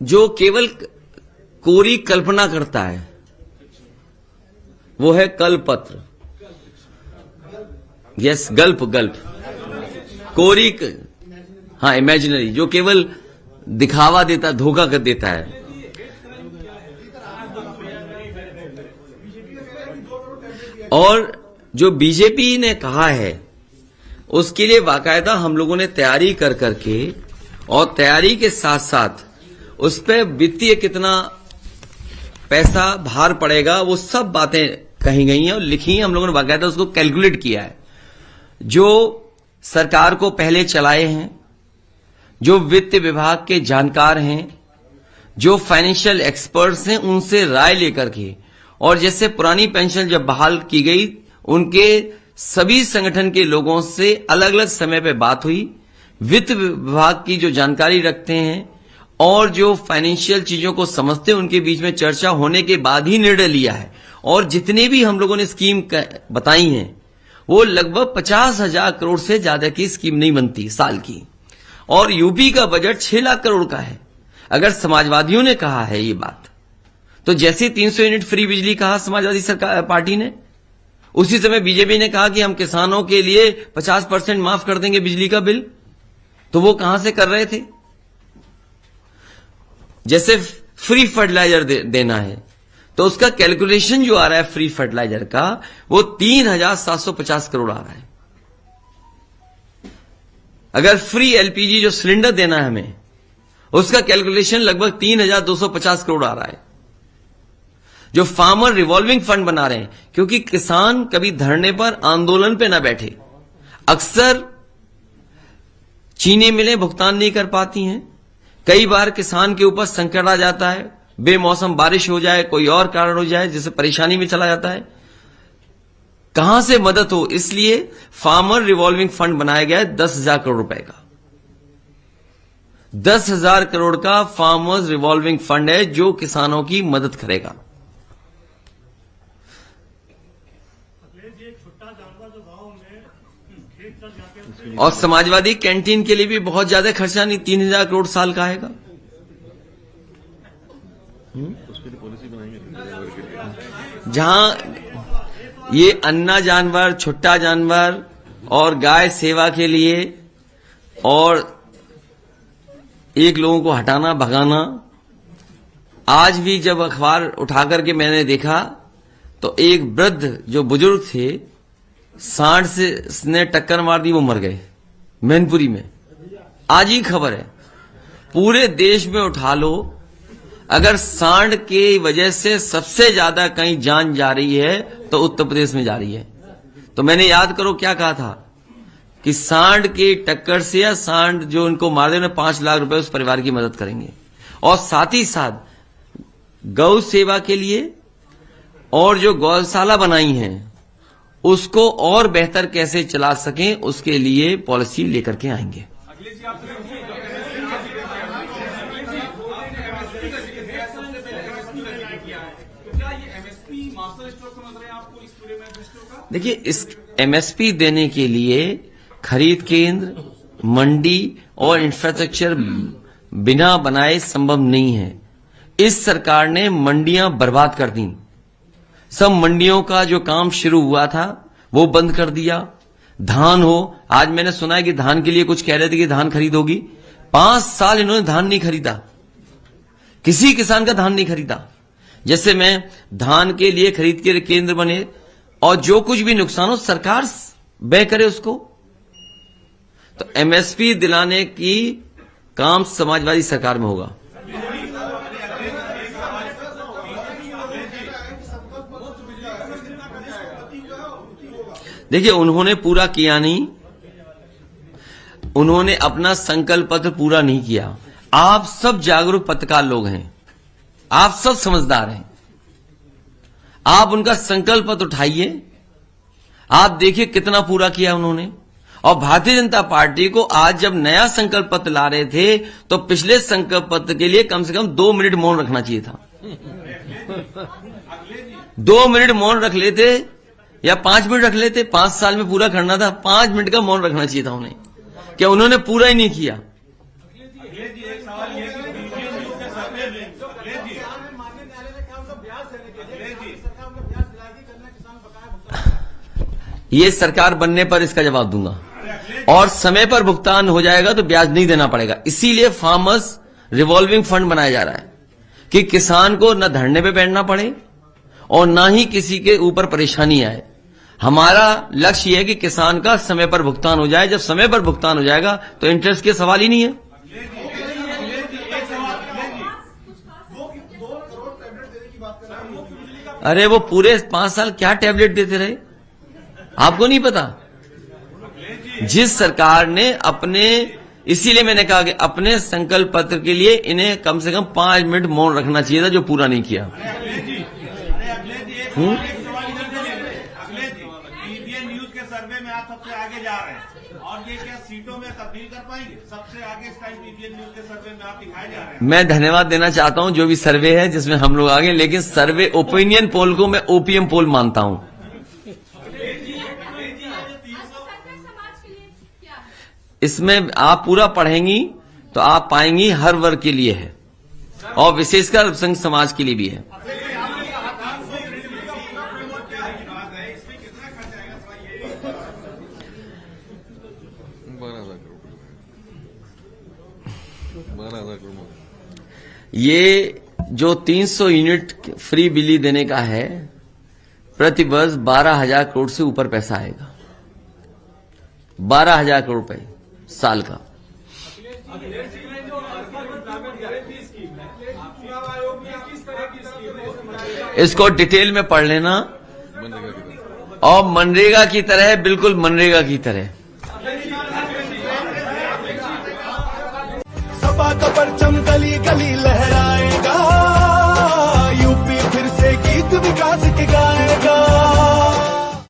जो केवल कोरी कल्पना करता है वो है कल्पत्र। यस, गल्प कोरी हाँ, इमेजिनरी, जो केवल दिखावा देता, धोखा कर देता है। और जो बीजेपी ने कहा है उसके लिए बाकायदा हम लोगों ने तैयारी कर करके, और तैयारी के साथ साथ उस पर वित्तीय कितना पैसा भार पड़ेगा वो सब बातें कही गई हैं और लिखी हैं। हम लोगों ने बाकायदा उसको कैलकुलेट किया है। जो सरकार को पहले चलाए हैं, जो वित्त विभाग के जानकार हैं, जो फाइनेंशियल एक्सपर्ट्स हैं, उनसे राय लेकर के, और जैसे पुरानी पेंशन जब बहाल की गई उनके सभी संगठन के लोगों से अलग अलग समय पे बात हुई, वित्त विभाग की जो जानकारी रखते हैं और जो फाइनेंशियल चीजों को समझते हैं उनके बीच में चर्चा होने के बाद ही निर्णय लिया है। और जितने भी हम लोगों ने स्कीम बताई हैं वो लगभग 50,000 करोड़ से ज्यादा की स्कीम नहीं बनती साल की। और यूपी का बजट 6 लाख करोड़ का है। अगर समाजवादियों ने कहा है ये बात, तो जैसे 300 यूनिट फ्री बिजली कहा समाजवादी सरकार पार्टी ने, उसी समय बीजेपी ने कहा कि हम किसानों के लिए 50% माफ कर देंगे बिजली का बिल। तो वो कहां से कर रहे थे? जैसे फ्री फर्टिलाइजर देना है तो उसका कैलकुलेशन जो आ रहा है फ्री फर्टिलाइजर का वो 3,750 करोड़ आ रहा है। अगर फ्री एलपीजी जो सिलेंडर देना है हमें, उसका कैलकुलेशन लगभग 3,250 करोड़ आ रहा है। जो फार्मर रिवॉल्विंग फंड बना रहे हैं, क्योंकि किसान कभी धरने पर आंदोलन पे ना बैठे, अक्सर चीनी मिलें भुगतान नहीं कर पाती हैं, कई बार किसान के ऊपर संकट आ जाता है, बेमौसम बारिश हो जाए, कोई और कारण हो जाए जिससे परेशानी में चला जाता है, कहां से मदद हो, इसलिए फार्मर रिवॉल्विंग फंड बनाया गया है 10,000 करोड़ रुपए का। 10,000 करोड़ का फार्मर्स रिवॉल्विंग फंड है जो किसानों की मदद करेगा। और समाजवादी कैंटीन के लिए भी बहुत ज्यादा खर्चा नहीं, 3,000 करोड़ साल का आएगा। जहां ये अन्ना जानवर, छुट्टा जानवर और गाय सेवा के लिए और एक लोगों को हटाना भगाना, आज भी जब अखबार उठाकर के मैंने देखा तो एक वृद्ध जो बुजुर्ग थे, सांड से ने टक्कर मार दी, वो मर गए मैनपुरी में। आज ही खबर है। पूरे देश में उठा लो, अगर सांड की वजह से सबसे ज्यादा कहीं जान जा रही है तो उत्तर प्रदेश में जा रही है। तो मैंने याद करो क्या कहा था कि सांड की टक्कर से या सांड जो उनको मार दे, 5 लाख रुपए उस परिवार की मदद करेंगे। और साथ ही साथ गौ सेवा के लिए और जो गौशाला बनाई हैं उसको और बेहतर कैसे चला सकें उसके लिए पॉलिसी लेकर के आएंगे। देखिए, इस एमएसपी देने के लिए खरीद केंद्र, मंडी और इंफ्रास्ट्रक्चर बिना बनाए संभव नहीं है। इस सरकार ने मंडियां बर्बाद कर दी। सब मंडियों का जो काम शुरू हुआ था वो बंद कर दिया। धान हो, आज मैंने सुना है कि धान के लिए कुछ कह रहे थे कि धान खरीद होगी। 5 साल इन्होंने धान नहीं खरीदा, किसी किसान का धान नहीं खरीदा। जैसे मैं धान के लिए खरीद के केंद्र बने और जो कुछ भी नुकसान हो सरकार व्यय करे उसको। तो एमएसपी दिलाने की काम समाजवादी सरकार में होगा। देखिए, उन्होंने पूरा किया नहीं, उन्होंने अपना संकल्प पत्र पूरा नहीं किया। आप सब जागरूक पत्रकार लोग हैं, आप सब समझदार हैं, आप उनका संकल्प पत्र उठाइए, आप देखिए कितना पूरा किया उन्होंने। और भारतीय जनता पार्टी को आज जब नया संकल्प पत्र ला रहे थे तो पिछले संकल्प पत्र के लिए कम से कम 2 मिनट मौन रखना चाहिए था। 2 मिनट मौन रख लेते या 5 मिनट रख लेते, 5 साल में पूरा करना था, 5 मिनट का मौन रखना चाहिए था उन्हें। क्या उन्होंने पूरा ही नहीं किया? ये सरकार बनने पर इसका जवाब दूंगा, और समय पर भुगतान हो जाएगा तो ब्याज नहीं देना पड़ेगा। इसीलिए फार्मर्स रिवॉल्विंग फंड बनाया जा रहा है कि किसान को न धरने पे बैठना पड़े और ना ही किसी के ऊपर परेशानी आए। हमारा लक्ष्य यह है कि किसान का समय पर भुगतान हो जाए। जब समय पर भुगतान हो जाएगा तो इंटरेस्ट के सवाल ही नहीं है। अरे वो पूरे 5 साल क्या टैबलेट देते रहे, आपको नहीं पता? जिस सरकार ने अपने, इसीलिए मैंने कहा कि अपने संकल्प पत्र के लिए इन्हें कम से कम 5 मिनट मौन रखना चाहिए था, जो पूरा नहीं किया। न्यूज के सर्वे में आप सबसे आगे जा रहे हैं, और ये क्या सीटों में तब्दील कर पाएंगे? सबसे आगे इस टाइम पीबीएन न्यूज के सर्वे में आप दिखाए जा रहे हैं। मैं धन्यवाद देना चाहता हूं जो भी सर्वे है जिसमें हम लोग आगे, लेकिन सर्वे ओपिनियन पोल को मैं ओपीएम पोल मानता हूं। इसमें आप पूरा पढ़ेंगी तो आप पाएंगी हर वर्ग के लिए है, और विशेषकर अल्पसंख्यक समाज के लिए भी है। ये जो 300 यूनिट फ्री बिजली देने का है, प्रति वर्ष 12,000 करोड़ से ऊपर पैसा आएगा। 12,000 करोड़ रुपए साल का। इसको डिटेल में पढ़ लेना, और मनरेगा की तरह, बिल्कुल मनरेगा की तरह। सपा का परचम गली गली लहराएगा, यूपी फिर से गीत विकास के गाएगा।